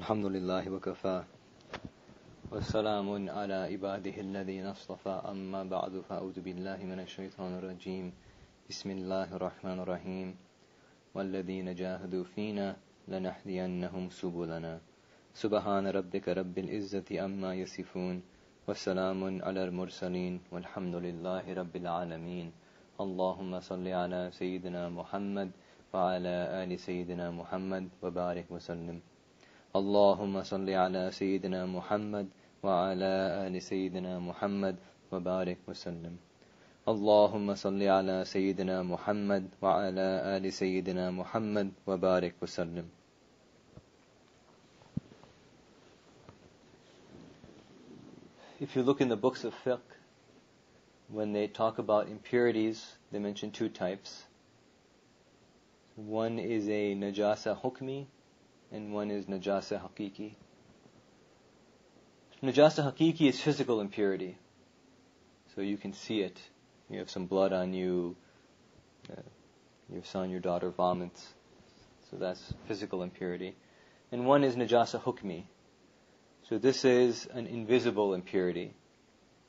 الحمد لله وكفى والسلام على عباده الذين اصطفى أما بعد فأعوذ بالله من الشيطان الرجيم بسم الله الرحمن الرحيم والذين جاهدوا فينا لنهدينهم سبلنا سبحان ربك رب العزة عما يصفون والسلام على المرسلين والحمد لله رب العالمين اللهم صل على سيدنا محمد وعلى آل سيدنا محمد وبارك وسلم اللهم صل على سيدنا محمد وعلى آل سيدنا محمد وبارك وسلم اللهم صل على سيدنا محمد وعلى آل سيدنا محمد وبارك وسلم. If you look in the books of fiqh, when they talk about impurities, they mention two types. One is a najasa hukmi and one is najasa haqiqi. Najasa haqiqi is physical impurity. So you can see it. You have some blood on you, your son, your daughter vomits. So that's physical impurity. And one is najasa hukmi. So this is an invisible impurity.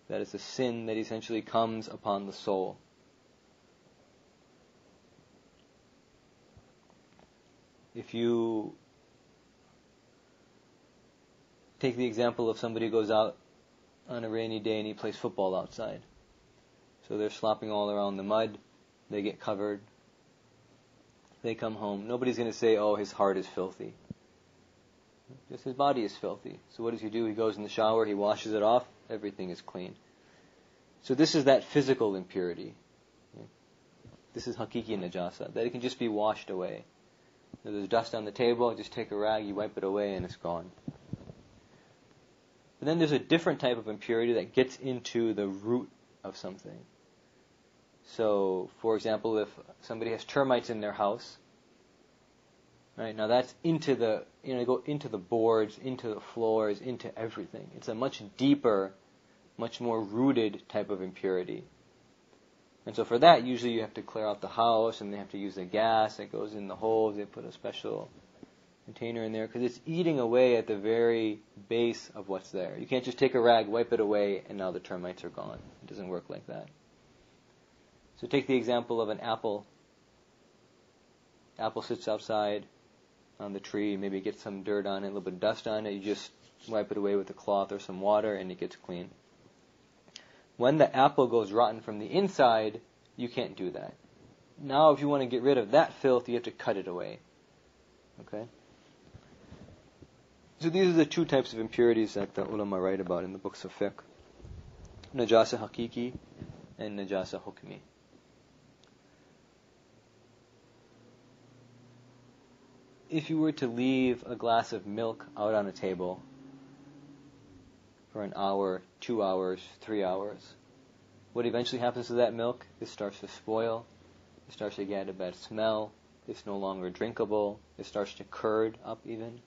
That is a sin that essentially comes upon the soul. If you take the example of somebody who goes out on a rainy day and he plays football outside. So they're slopping all around the mud, they get covered, they come home. Nobody's going to say, oh, his heart is filthy. Just his body is filthy. So what does he do? He goes in the shower, he washes it off, everything is clean. So this is that physical impurity. This is haqiqi najasa, that it can just be washed away. There's dust on the table, just take a rag, you wipe it away, and it's gone. But then there's a different type of impurity that gets into the root of something. So, for example, if somebody has termites in their house, right, now that's into the, go into the boards, into the floors, into everything. It's a much deeper, much more rooted type of impurity. And so for that, usually you have to clear out the house, and they have to use the gas that goes in the holes. They put a special container in there, because it's eating away at the very base of what's there. You can't just take a rag, wipe it away, and now the termites are gone. It doesn't work like that. So take the example of an apple. Apple sits outside on the tree, maybe it gets some dirt on it, a little bit of dust on it. You just wipe it away with a cloth or some water, and it gets clean. When the apple goes rotten from the inside, you can't do that. Now, if you want to get rid of that filth, you have to cut it away. Okay? So these are the two types of impurities that the ulama write about in the books of fiqh. Najasa haqiqi and najasa hukmi. If you were to leave a glass of milk out on a table for an hour, 2 hours, 3 hours, what eventually happens to that milk? It starts to spoil. It starts to get a bad smell. It's no longer drinkable. It starts to curd up even.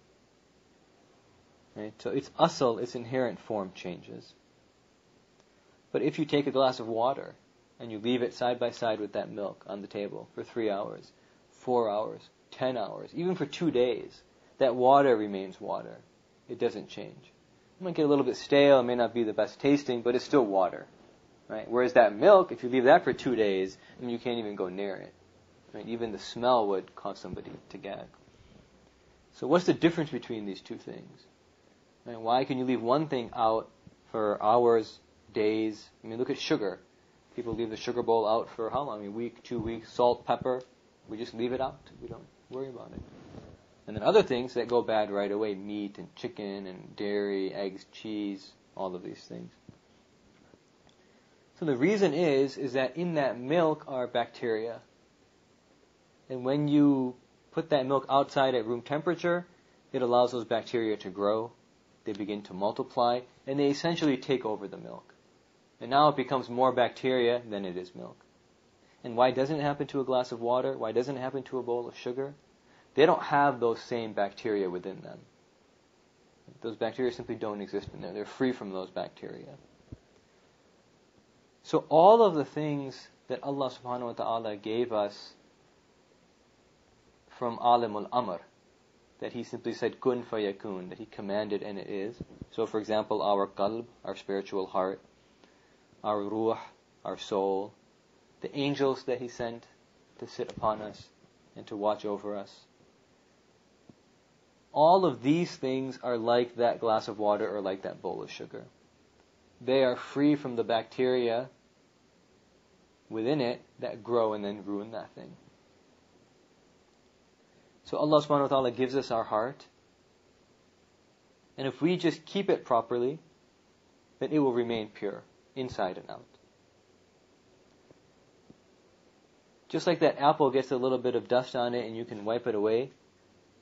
Right? So its asal, its inherent form changes. But if you take a glass of water and you leave it side by side with that milk on the table for 3 hours, 4 hours, 10 hours, even for 2 days, that water remains water. It doesn't change. It might get a little bit stale, it may not be the best tasting, but it's still water. Right? Whereas that milk, if you leave that for 2 days, you can't even go near it. Right? Even the smell would cause somebody to gag. So what's the difference between these two things? Right? Why can you leave one thing out for hours, days? Look at sugar. People leave the sugar bowl out for how long? A week, 2 weeks. Salt, pepper. We just leave it out. We don't worry about it. And then other things that go bad right away, meat and chicken and dairy, eggs, cheese, all of these things. So the reason is that in that milk are bacteria. And when you put that milk outside at room temperature, it allows those bacteria to grow. They begin to multiply, and they essentially take over the milk. And now it becomes more bacteria than it is milk. And why doesn't it happen to a glass of water? Why doesn't it happen to a bowl of sugar? They don't have those same bacteria within them. Those bacteria simply don't exist in there. They're free from those bacteria. So all of the things that Allah subhanahu wa ta'ala gave us from alimul amr, that He simply said kun fayakun, that He commanded and it is. So for example, our qalb, our spiritual heart, our ruh, our soul, the angels that He sent to sit upon us and to watch over us. All of these things are like that glass of water or like that bowl of sugar. They are free from the bacteria within it that grow and then ruin that thing. So Allah subhanahu wa ta'ala gives us our heart, and if we just keep it properly, then it will remain pure, inside and out. Just like that apple gets a little bit of dust on it and you can wipe it away,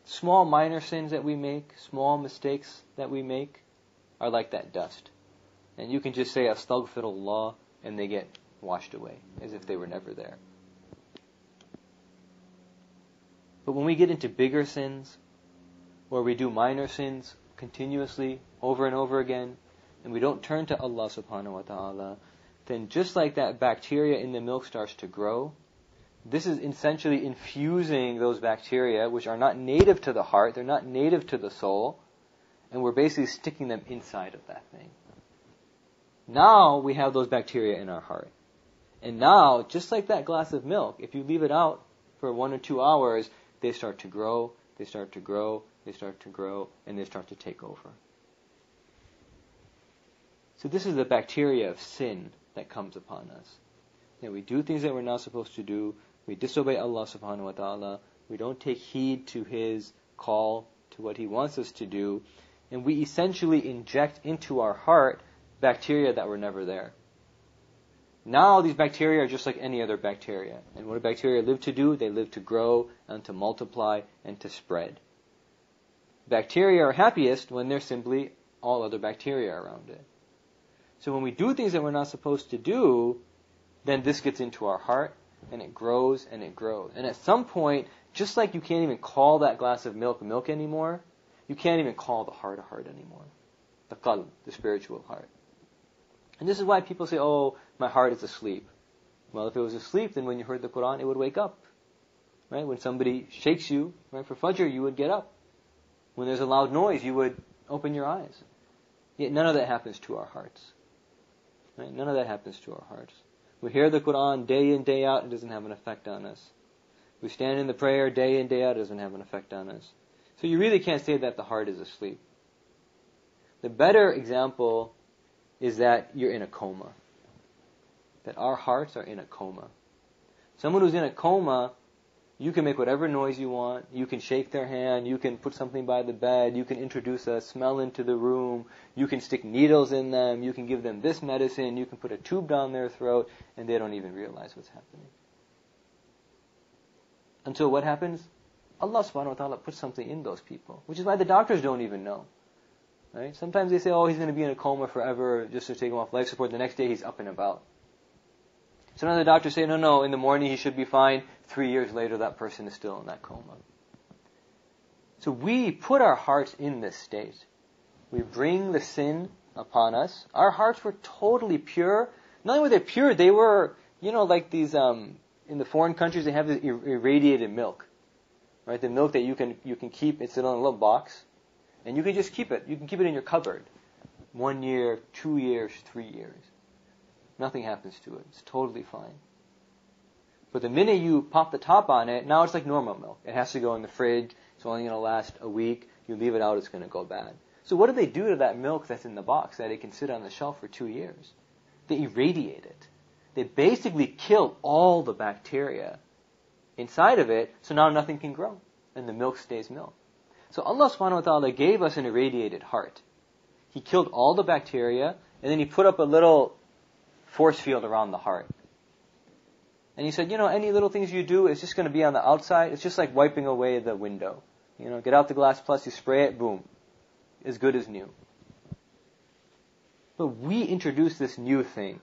small minor sins that we make, small mistakes that we make, are like that dust. And you can just say astaghfirullah and they get washed away, as if they were never there. But when we get into bigger sins, or we do minor sins continuously, over and over again, and we don't turn to Allah subhanahu wa ta'ala, then just like that bacteria in the milk starts to grow, this is essentially infusing those bacteria, which are not native to the heart, they're not native to the soul, and we're basically sticking them inside of that thing. Now we have those bacteria in our heart. And now, just like that glass of milk, if you leave it out for 1 or 2 hours, they start to grow, they start to grow, they start to grow, and they start to take over. So this is the bacteria of sin that comes upon us. That we do things that we're not supposed to do, we disobey Allah subhanahu wa ta'ala, we don't take heed to His call, to what He wants us to do, and we essentially inject into our heart bacteria that were never there. Now these bacteria are just like any other bacteria. And what do bacteria live to do? They live to grow and to multiply and to spread. Bacteria are happiest when there's simply all other bacteria around it. So when we do things that we're not supposed to do, then this gets into our heart and it grows and it grows. And at some point, just like you can't even call that glass of milk milk anymore, you can't even call the heart a heart anymore. The qalb, the spiritual heart. And this is why people say, oh, my heart is asleep. Well, if it was asleep, then when you heard the Quran, it would wake up. Right? When somebody shakes you, right, for Fajr, you would get up. When there's a loud noise, you would open your eyes. Yet none of that happens to our hearts. Right? None of that happens to our hearts. We hear the Quran day in, day out, it doesn't have an effect on us. We stand in the prayer day in, day out, it doesn't have an effect on us. So you really can't say that the heart is asleep. The better example is that you're in a coma. That our hearts are in a coma. Someone who's in a coma, you can make whatever noise you want, you can shake their hand, you can put something by the bed, you can introduce a smell into the room, you can stick needles in them, you can give them this medicine, you can put a tube down their throat, and they don't even realize what's happening. Until what happens? Allah subhanahu wa ta'ala puts something in those people, which is why the doctors don't even know. Right? Sometimes they say, oh, he's going to be in a coma forever, just to take him off life support. The next day he's up and about. Sometimes the doctors say, no, in the morning he should be fine. 3 years later, that person is still in that coma. So we put our hearts in this state. We bring the sin upon us. Our hearts were totally pure. Not only were they pure, they were, like these, in the foreign countries, they have this irradiated milk. Right? The milk that you can keep, it's in a little box. And you can just keep it. You can keep it in your cupboard. 1 year, 2 years, 3 years. Nothing happens to it. It's totally fine. But the minute you pop the top on it, now it's like normal milk. It has to go in the fridge. It's only going to last a week. You leave it out, it's going to go bad. So what do they do to that milk that's in the box that it can sit on the shelf for 2 years? They irradiate it. They basically kill all the bacteria inside of it, so now nothing can grow. And the milk stays milk. So Allah subhanahu wa ta'ala gave us an irradiated heart. He killed all the bacteria, and then He put up a little force field around the heart. And He said, any little things you do, it's just going to be on the outside. It's just like wiping away the window. Get out the Glass Plus, you spray it, boom. As good as new. But we introduced this new thing,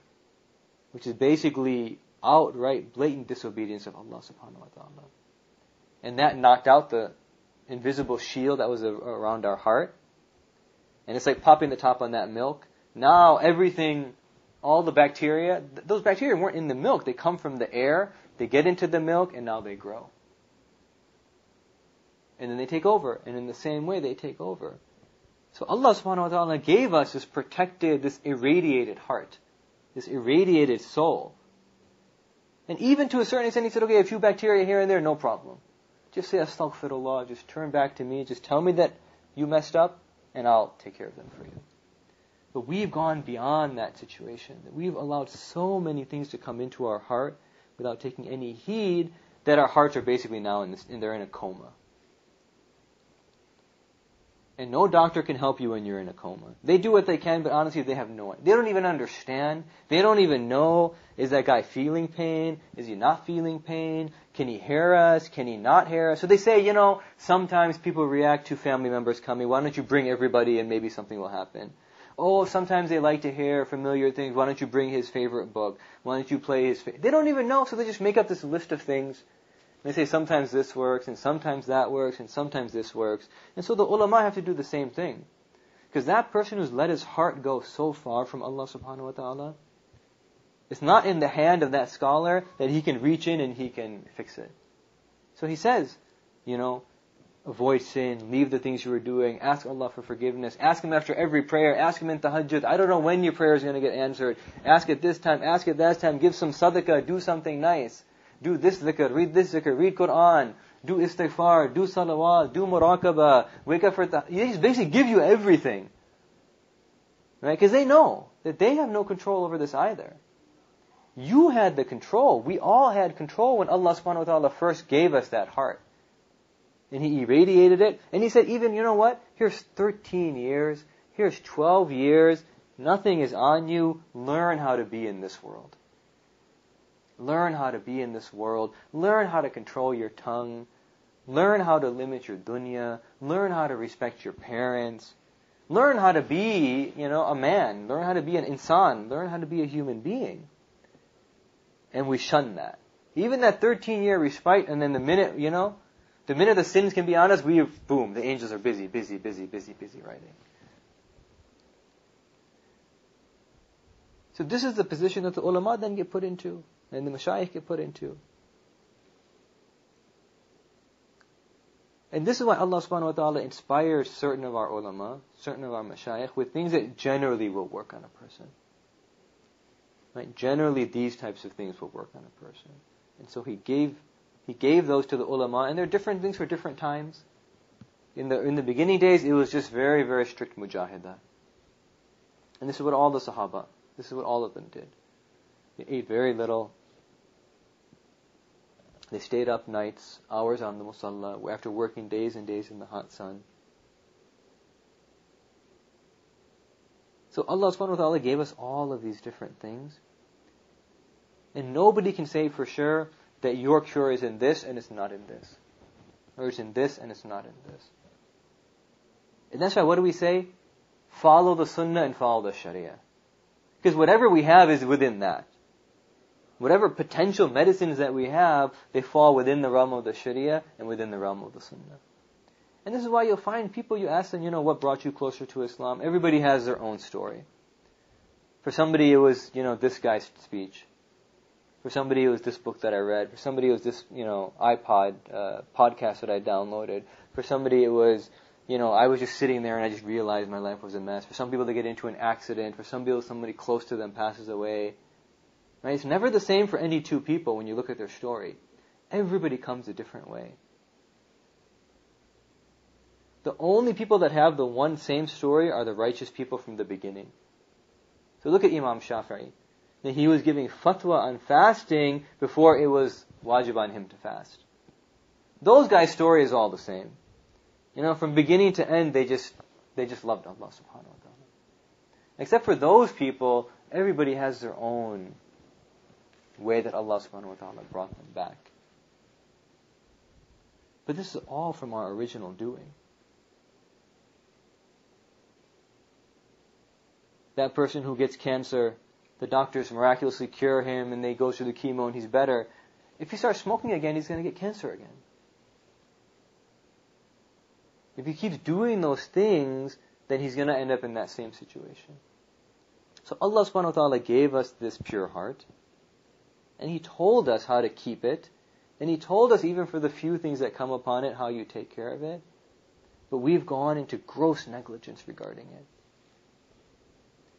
which is basically outright, blatant disobedience of Allah subhanahu wa ta'ala. And that knocked out the invisible shield that was around our heart. And it's like popping the top on that milk. Now everything, all the bacteria, those bacteria weren't in the milk. They come from the air, they get into the milk, and now they grow. and then they take over. And in the same way, they take over. So Allah subhanahu wa ta'ala gave us this protected, this irradiated heart, this irradiated soul. And even to a certain extent, He said, okay, a few bacteria here and there, no problem. Just say astaghfirullah, just turn back to me, just tell me that you messed up, and I'll take care of them for you. But we've gone beyond that situation. We've allowed so many things to come into our heart without taking any heed, that our hearts are basically now they're in a coma. And no doctor can help you when you're in a coma. They do what they can, but honestly, they have no idea. They don't even understand. They don't even know, is that guy feeling pain? Is he not feeling pain? Can he hear us? Can he not hear us? So they say, sometimes people react to family members coming. Why don't you bring everybody and maybe something will happen? Oh, sometimes they like to hear familiar things. Why don't you bring his favorite book? Why don't you play his They don't even know, so they just make up this list of things. They say sometimes this works, and sometimes that works, and sometimes this works. And so the ulama have to do the same thing. Because that person who's let his heart go so far from Allah subhanahu wa ta'ala, it's not in the hand of that scholar that he can reach in and he can fix it. So he says, avoid sin, leave the things you were doing, ask Allah for forgiveness, ask Him after every prayer, ask Him in tahajjud. I don't know when your prayer is going to get answered. Ask it this time, ask it that time, give some sadaqah, do something nice. Do this zikr, read Quran, do istighfar, do salawat, do muraqabah, wake up for They just basically give you everything. Right? Because they know that they have no control over this either. You had the control. We all had control when Allah subhanahu wa ta'ala first gave us that heart. And He irradiated it. And He said, even, here's 13 years, here's 12 years, nothing is on you. Learn how to be in this world. Learn how to be in this world. Learn how to control your tongue. Learn how to limit your dunya. Learn how to respect your parents. Learn how to be, a man. Learn how to be an insan. Learn how to be a human being. And we shun that. Even that 13-year respite, and then the minute the sins can be on us, boom, the angels are busy writing. So this is the position that the ulama then get put into, and the mashayikh get put into. And this is why Allah subhanahu wa ta'ala inspires certain of our ulama, certain of our mashayikh, with things that generally will work on a person. Right? Generally these types of things will work on a person. And so He gave those to the ulama, and they're different things for different times. In the beginning days, it was just very, very strict mujahidah. And this is what all the Sahaba, this is what all of them did. They ate very little. They stayed up nights, hours on the musalla, after working days and days in the hot sun. So Allah subhanahu wa ta'ala gave us all of these different things. And nobody can say for sure that your cure is in this and it's not in this. Or it's in this and it's not in this. And that's why, what do we say? Follow the sunnah and follow the sharia. Because whatever we have is within that. Whatever potential medicines that we have, they fall within the realm of the sharia and within the realm of the sunnah. And this is why you'll find people, you ask them, what brought you closer to Islam? Everybody has their own story. For somebody it was, this guy's speech. For somebody it was this book that I read. For somebody it was this, iPod, podcast that I downloaded. For somebody it was, I was just sitting there and I just realized my life was a mess. For some people they get into an accident. For some people somebody close to them passes away. Right? It's never the same for any two people when you look at their story. Everybody comes a different way. The only people that have the one same story are the righteous people from the beginning. So look at Imam Shafi'i. That he was giving fatwa on fasting before it was wajib on him to fast. Those guys' story is all the same. From beginning to end, they just loved Allah subhanahu wa ta'ala. Except for those people, everybody has their own way that Allah subhanahu wa ta'ala brought them back. But this is all from our original doing. That person who gets cancer, the doctors miraculously cure him and they go through the chemo and he's better. If he starts smoking again, he's going to get cancer again. If he keeps doing those things, then he's going to end up in that same situation. So Allah subhanahu wa ta'ala gave us this pure heart, and He told us how to keep it, And He told us even for the few things that come upon it, how you take care of it. But we've gone into gross negligence regarding it.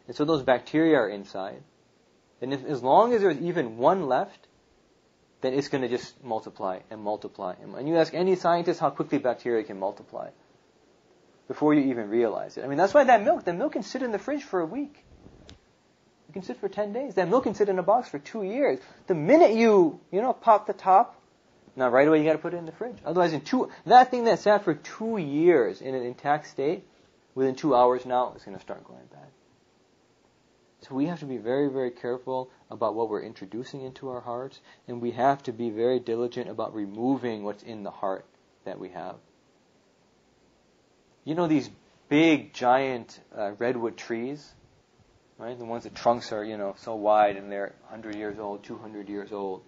And so those bacteria are inside. And as long as there's even one left, then it's going to just multiply and multiply. And you ask any scientist how quickly bacteria can multiply before you even realize it. I mean, that's why the milk can sit in the fridge for a week. It can sit for 10 days. That milk can sit in a box for 2 years. The minute you pop the top, now right away you got to put it in the fridge. Otherwise, that thing that sat for 2 years in an intact state, within 2 hours now, it's going to start going bad. So we have to be very, very careful about what we're introducing into our hearts, and we have to be very diligent about removing what's in the heart that we have. You know these big, giant redwood trees, right? The ones, the trunks are, so wide and they're 100 years old, 200 years old.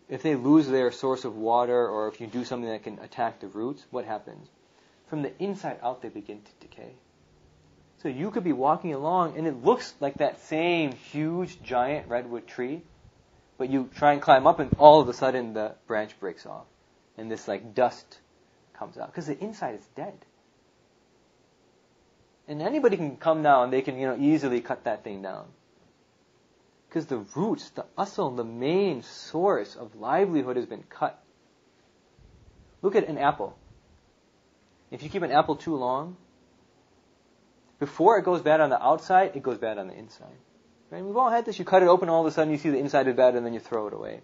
If they lose their source of water, or if you do something that can attack the roots, what happens? From the inside out, they begin to decay. So you could be walking along, and it looks like that same huge, giant redwood tree, but you try and climb up, and all of a sudden the branch breaks off, and this dust comes out, because the inside is dead. And anybody can come now, and they can easily cut that thing down. Because the roots, the asl, the main source of livelihood has been cut. Look at an apple. If you keep an apple too long, before it goes bad on the outside, it goes bad on the inside. Right? We've all had this. You cut it open, all of a sudden you see the inside is bad, and then you throw it away.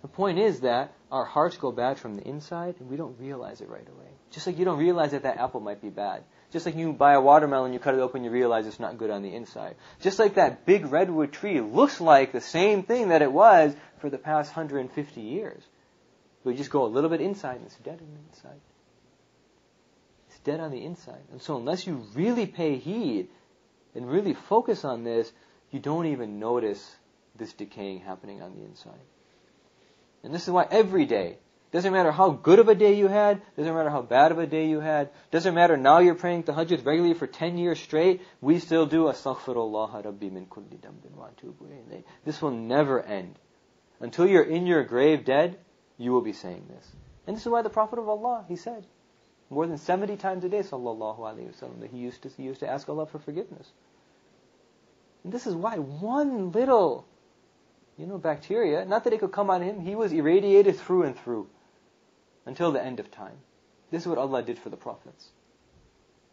The point is that our hearts go bad from the inside, and we don't realize it right away. Just like you don't realize that apple might be bad. Just like you buy a watermelon, you cut it open, you realize it's not good on the inside. Just like that big redwood tree looks like the same thing that it was for the past 150 years. But you just go a little bit inside, and it's dead on the inside. It's dead on the inside. And so unless you really pay heed and really focus on this, you don't even notice this decaying happening on the inside. And this is why every day, doesn't matter how good of a day you had, doesn't matter how bad of a day you had, doesn't matter now you're praying tahajjud regularly for 10 years straight, we still do astaghfirullah rabbi min kulli dambin wa atubu ilayh. This will never end. Until you're in your grave dead, you will be saying this. And this is why the Prophet of Allah, he said, more than 70 times a day, sallallahu alayhi wa sallam, that he used to ask Allah for forgiveness. And this is why one little bacteria, not that it could come on him, he was irradiated through and through until the end of time. This is what Allah did for the prophets.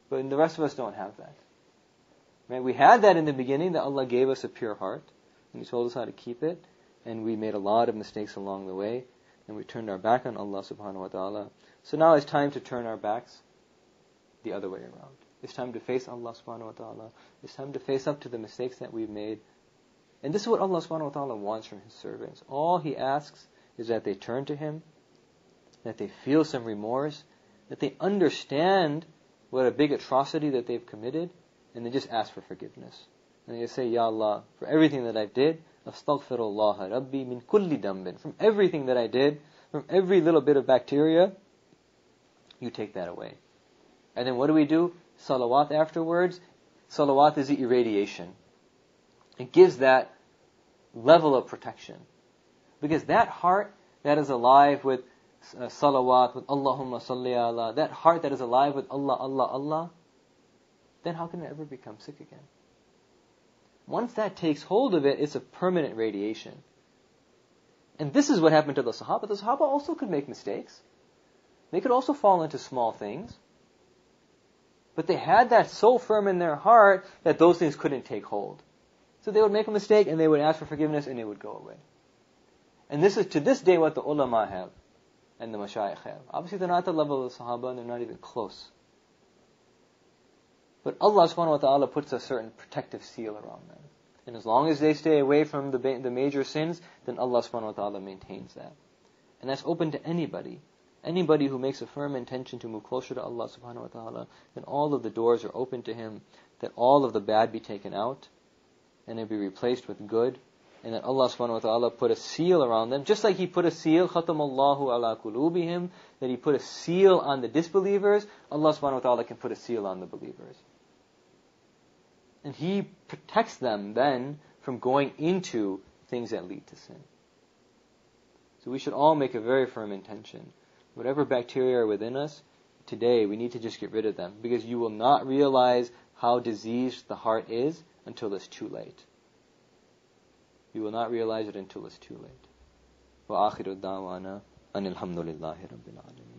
But the rest of us don't have that. Right? We had that in the beginning, that Allah gave us a pure heart, and He told us how to keep it, and we made a lot of mistakes along the way, and we turned our back on Allah subhanahu wa ta'ala. So now it's time to turn our backs the other way around. It's time to face Allah subhanahu wa ta'ala. It's time to face up to the mistakes that we've made. And this is what Allah subhanahu wa ta'ala wants from His servants. All He asks is that they turn to Him, that they feel some remorse, that they understand what a big atrocity that they've committed, and they just ask for forgiveness. And they just say, Ya Allah, for everything that I did, astaghfirullah rabbi min kulli dambin. From everything that I did, from every little bit of bacteria, you take that away. And then what do? Salawat afterwards. Salawat is the irradiation. It gives that level of protection. Because that heart that is alive with salawat, with Allahumma salli ala, that heart that is alive with Allah, Allah, Allah, then how can it ever become sick again? Once that takes hold of it, it's a permanent radiation. And this is what happened to the Sahaba. The Sahaba also could make mistakes. They could also fall into small things. But they had that so firm in their heart that those things couldn't take hold. So they would make a mistake and they would ask for forgiveness and it would go away. And this is to this day what the ulama have and the mashayikh have. Obviously they're not at the level of the Sahaba and they're not even close. But Allah subhanahu wa ta'ala puts a certain protective seal around them. And as long as they stay away from the major sins, then Allah subhanahu wa ta'ala maintains that. And that's open to anybody. Anybody who makes a firm intention to move closer to Allah subhanahu wa ta'ala, then all of the doors are open to him, that all of the bad be taken out, and it be replaced with good, and that Allah subhanahu wa ta'ala put a seal around them, just like He put a seal, khatamallahu ala kulubihim, that He put a seal on the disbelievers, Allah subhanahu wa ta'ala can put a seal on the believers. And He protects them then from going into things that lead to sin. So we should all make a very firm intention. Whatever bacteria are within us, today we need to just get rid of them, because you will not realize how diseased the heart is until it's too late. You will not realize it until it's too late. وآخر الدعوانا أن الحمد لله رب العالمين.